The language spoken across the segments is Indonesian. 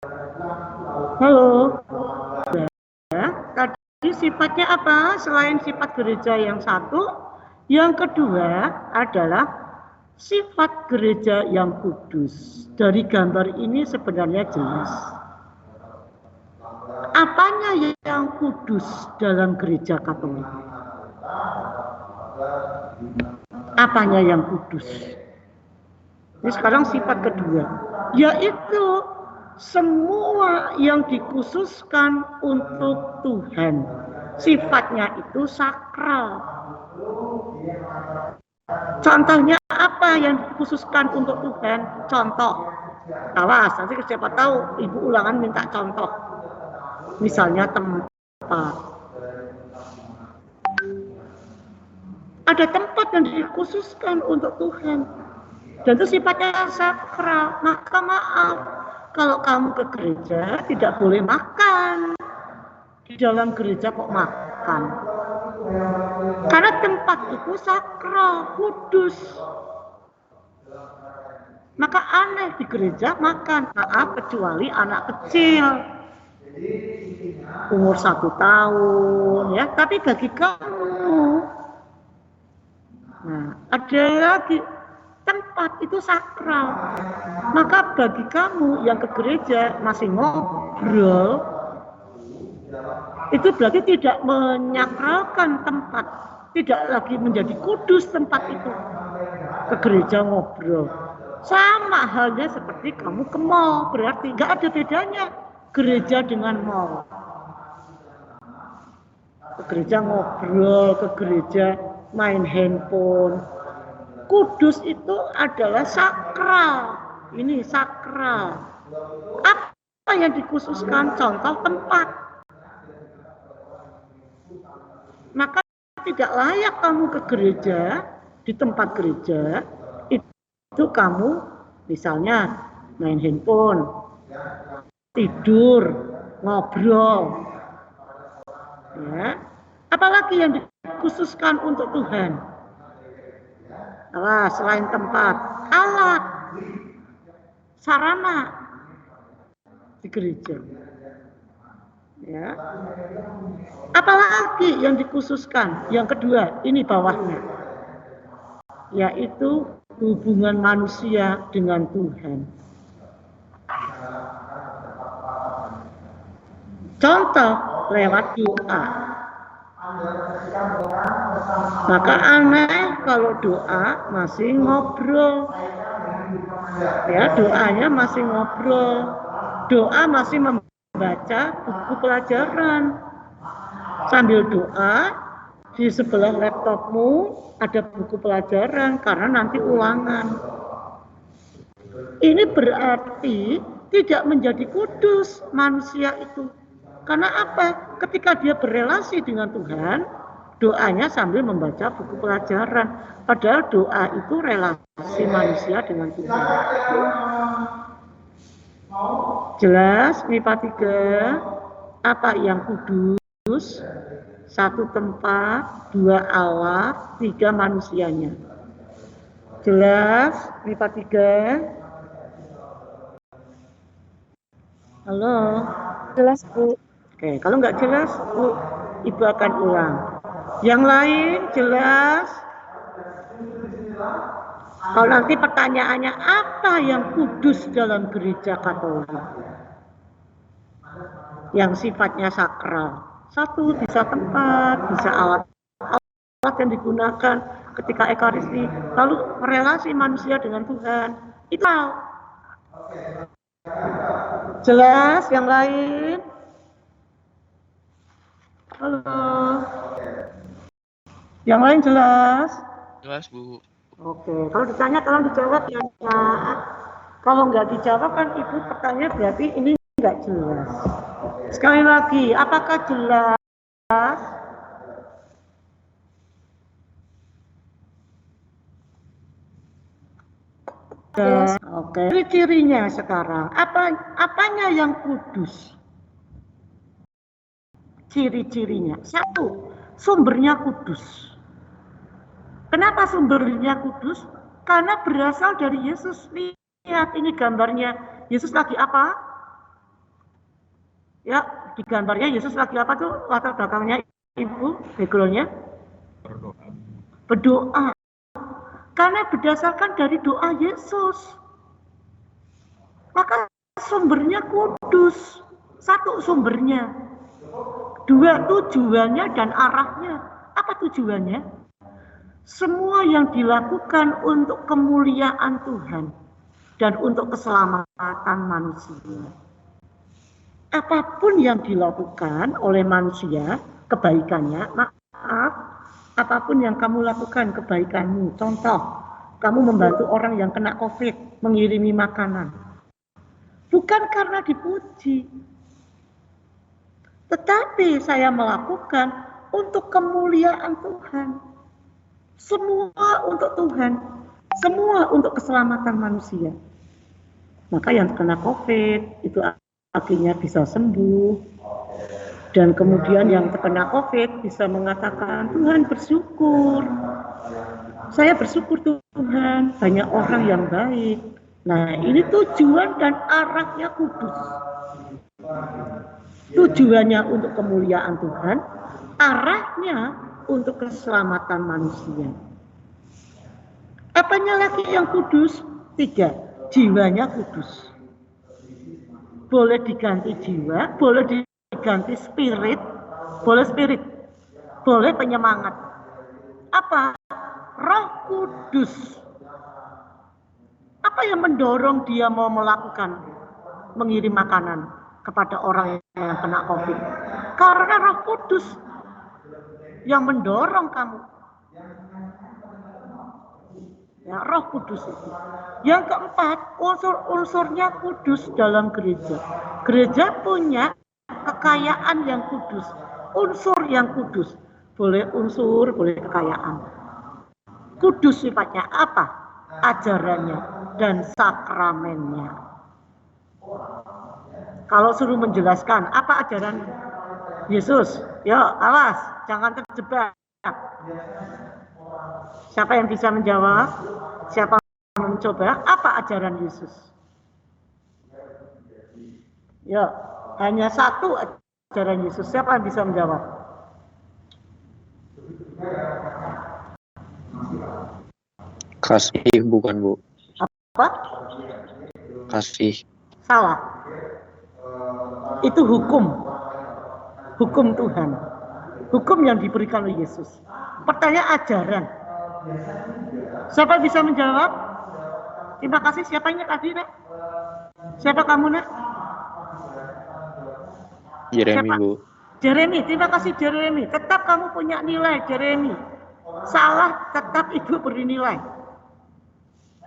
Halo. Ya, tadi sifatnya apa? Selain sifat gereja yang satu, yang kedua adalah sifat gereja yang kudus. Dari gambar ini sebenarnya jelas. Apanya yang kudus dalam gereja Katolik? Apanya yang kudus? Ini sekarang sifat kedua, yaitu semua yang dikhususkan untuk Tuhan. Sifatnya itu sakral. Contohnya apa yang dikhususkan untuk Tuhan? Contoh. Awas, nanti siapa tahu ibu ulangan minta contoh. Misalnya tempat. Ada tempat yang dikhususkan untuk Tuhan. Dan itu sifatnya sakral. Maka maaf, kalau kamu ke gereja tidak boleh makan. Di dalam gereja kok makan? Karena tempat itu sakral, kudus. Maka aneh di gereja makan. Maaf, kecuali anak kecil. Umur 1 tahun, ya. Tapi bagi kamu, nah, ada lagi tempat itu sakral. Maka bagi kamu yang ke gereja masih ngobrol, itu berarti tidak menyakralkan tempat, tidak lagi menjadi kudus tempat itu. Ke gereja ngobrol, sama halnya seperti kamu ke mall, berarti nggak ada bedanya gereja dengan mall. Ke gereja ngobrol, ke gereja main handphone. Kudus itu adalah sakral. Ini sakral. Apa yang dikhususkan? Contoh tempat. Maka tidak layak kamu ke gereja, di tempat gereja, itu kamu misalnya main handphone, tidur, ngobrol. Ya. Apalagi yang dikhususkan untuk Tuhan? Selain tempat, alat, sarana di gereja. Ya. Apalagi yang dikhususkan? Yang kedua, ini bawahnya, yaitu hubungan manusia dengan Tuhan. Contoh lewat doa. Maka aneh kalau doa masih ngobrol. Ya, doanya masih ngobrol. Doa masih membaca buku pelajaran. Sambil doa, di sebelah laptopmu ada buku pelajaran karena nanti ulangan. Ini berarti tidak menjadi kudus manusia itu. Karena apa? Ketika dia berelasi dengan Tuhan, doanya sambil membaca buku pelajaran. Padahal doa itu relasi manusia dengan Tuhan. Jelas, MIPA 3, apa yang kudus? 1 tempat, 2 Allah, 3 manusianya. Jelas, MIPA 3? Halo? Jelas, Bu. Oke, kalau nggak jelas, Bu, Ibu akan ulang. Yang lain jelas? Kalau nanti pertanyaannya apa yang kudus dalam gereja Katolik? Yang sifatnya sakral. 1, bisa tempat, bisa alat yang digunakan ketika Ekaristi, lalu relasi manusia dengan Tuhan. Itu jelas? Yang lain? Halo? Yang lain jelas? Jelas, Bu. Oke, kalau ditanya tolong dijawab ya, Nak. Kalau nggak dijawab kan Ibu pertanyaan berarti ini nggak jelas. Sekali lagi, apakah jelas? Jelas. Oke, ciri-cirinya sekarang. Apanya yang kudus? Ciri-cirinya. 1, sumbernya kudus. Kenapa sumbernya kudus? Karena berasal dari Yesus. Lihat ini gambarnya. Yesus lagi apa? Ya, di gambarnya Yesus lagi apa tuh latar belakangnya Ibu, backgroundnya? Berdoa. Karena berdasarkan dari doa Yesus. Maka sumbernya kudus. Satu sumbernya. Dua tujuannya dan arahnya. Apa tujuannya? Semua yang dilakukan untuk kemuliaan Tuhan dan untuk keselamatan manusia. Apapun yang dilakukan oleh manusia, kebaikannya, maaf, apapun yang kamu lakukan kebaikanmu, contoh, kamu membantu orang yang kena COVID, mengirimi makanan. Bukan karena dipuji, tetapi saya melakukan untuk kemuliaan Tuhan. Semua untuk Tuhan, semua untuk keselamatan manusia. Maka yang kena COVID itu akhirnya bisa sembuh, dan kemudian yang terkena COVID bisa mengatakan, Tuhan bersyukur, saya bersyukur Tuhan, banyak orang yang baik. Nah, ini tujuan dan arahnya kudus. Tujuannya untuk kemuliaan Tuhan, arahnya untuk keselamatan manusia. Apanya lagi yang kudus? 3, jiwanya kudus. Boleh diganti jiwa, boleh diganti spirit, boleh penyemangat. Apa? Roh Kudus. Apa yang mendorong dia mau melakukan mengirim makanan kepada orang yang kena COVID? Karena Roh Kudus yang mendorong kamu. Ya, Roh Kudus itu. Yang keempat, unsur-unsurnya kudus dalam gereja. Gereja punya kekayaan yang kudus, unsur yang kudus. Boleh unsur, boleh kekayaan. Kudus sifatnya apa? Ajarannya dan sakramennya. Kalau suruh menjelaskan, apa ajaran Yesus? Yuk, awas, jangan terjebak. Siapa yang bisa menjawab? Siapa yang mencoba? Apa ajaran Yesus? Ya, hanya satu ajaran Yesus. Siapa yang bisa menjawab? Kasih, bukan Bu. Apa? Kasih. Salah. Itu hukum. Hukum Tuhan. Hukum yang diberikan oleh Yesus. Pertanyaan ajaran. Siapa bisa menjawab? Terima kasih. Siapanya tadi, Nak? Siapa kamu, Nak? Jeremy, Bu. Jeremy, terima kasih Jeremy. Tetap kamu punya nilai, Jeremy. Salah, tetap Ibu beri nilai.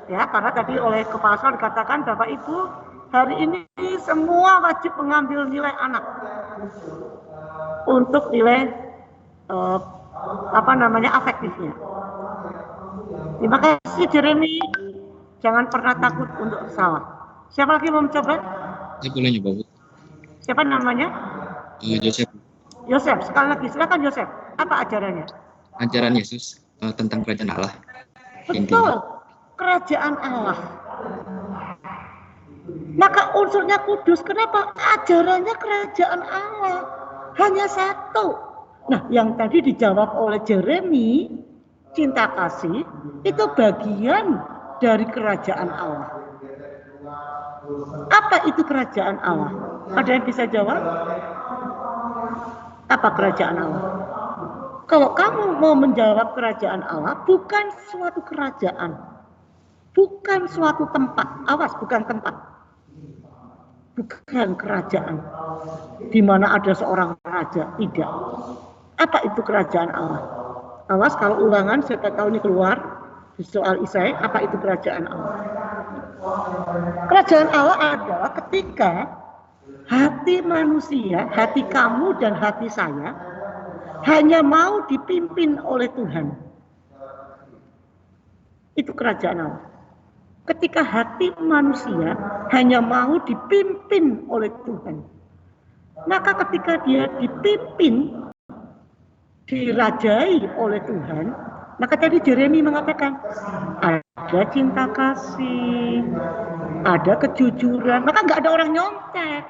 Ya, karena tadi oleh kepala sekolah dikatakan, Bapak Ibu, hari ini semua wajib mengambil nilai anak. Untuk nilai, afektifnya. Terima kasih Jeremy. Jangan pernah takut untuk salah. Siapa lagi mau mencoba? Saya boleh nyoba, Bu. Siapa namanya? Yosef. Yosef, sekali lagi silakan Yosef. Apa ajarannya? Ajaran Yesus tentang kerajaan Allah. Betul, kerajaan Allah. Maka unsurnya kudus. Kenapa? Ajarannya kerajaan Allah. Hanya satu. Nah, yang tadi dijawab oleh Jeremy, cinta kasih, itu bagian dari kerajaan Allah. Apa itu kerajaan Allah? Ada yang bisa jawab? Apa kerajaan Allah? Kalau kamu mau menjawab kerajaan Allah, bukan suatu kerajaan, bukan suatu tempat. Awas, bukan tempat, bukan kerajaan di mana ada seorang raja. Tidak. Apa itu kerajaan Allah? Awas, kalau ulangan siapa tahu ini keluar di soal Isai. Apa itu kerajaan Allah? Kerajaan Allah adalah ketika hati manusia, hati kamu dan hati saya hanya mau dipimpin oleh Tuhan. Itu kerajaan Allah. Ketika hati manusia hanya mau dipimpin oleh Tuhan. Maka ketika dia dipimpin, dirajai oleh Tuhan, maka tadi Jeremy mengatakan ada cinta kasih, ada kejujuran, maka nggak ada orang nyontek.